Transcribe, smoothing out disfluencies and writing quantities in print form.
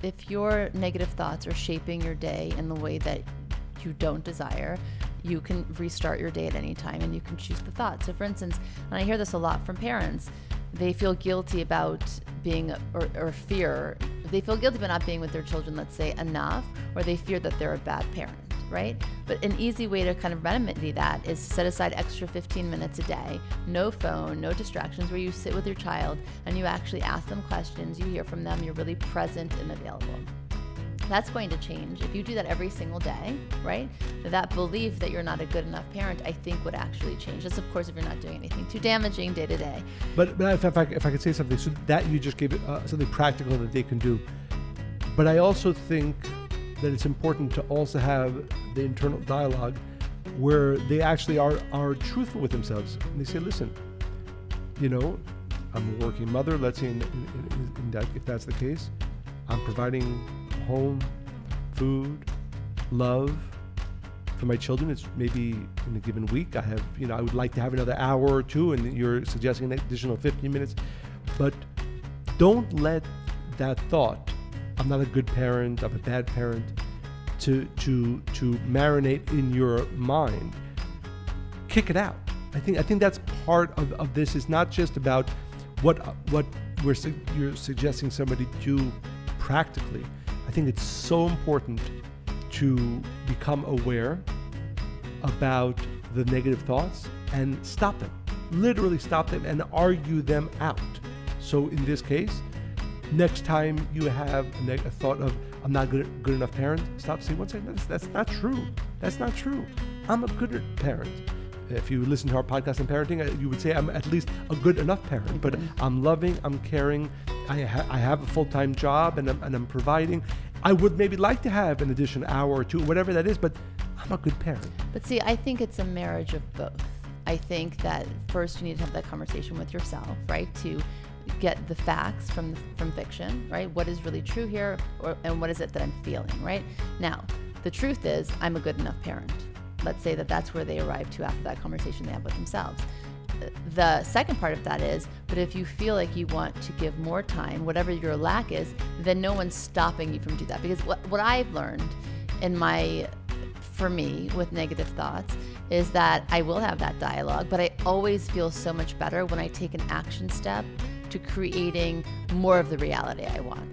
if your negative thoughts are shaping your day in the way that you don't desire, you can restart your day at any time and you can choose the thoughts. So for instance, and I hear this a lot from parents, they feel guilty about being, or fear, they feel guilty about not being with their children, let's say, enough, or they fear that they're a bad parent, right? But an easy way to kind of remedy that is to set aside extra 15 minutes a day, no phone, no distractions, where you sit with your child and you actually ask them questions, you hear from them, you're really present and available. That's going to change. If you do that every single day, right? That belief that you're not a good enough parent, I think, would actually change. That's, of course, if you're not doing anything too damaging day to day. But if I could say something, so that you just gave it something practical that they can do. But I also think that it's important to also have the internal dialogue where they actually are truthful with themselves. And they say, listen, I'm a working mother, let's say in that, if that's the case, I'm providing home, food, love for my children. It's maybe in a given week I have, I would like to have another hour or two, and you're suggesting an additional 15 minutes. But don't let that thought, I'm not a good parent, I'm a bad parent, to marinate in your mind. Kick it out. I think that's part of this. Is not just about what you're suggesting somebody do practically. I think it's so important to become aware about the negative thoughts and stop them. Literally stop them and argue them out. So in this case, next time you have a thought of, I'm not good enough parent, stop saying, one second, that's not true. That's not true. I'm a good parent. If you listen to our podcast on parenting, you would say I'm at least a good enough parent, but I'm loving, I'm caring, I have a full-time job and I'm providing. I would maybe like to have an additional hour or two, whatever that is, but I'm a good parent. But see, I think it's a marriage of both. I think that first you need to have that conversation with yourself, right? To get the facts from fiction, right? What is really true here, and what is it that I'm feeling, right? Now, the truth is, I'm a good enough parent. Let's say that that's where they arrive to after that conversation they have with themselves. The second part of that is, but if you feel like you want to give more time, whatever your lack is, then no one's stopping you from doing that. Because what I've learned for me with negative thoughts is that I will have that dialogue, but I always feel so much better when I take an action step to creating more of the reality I want.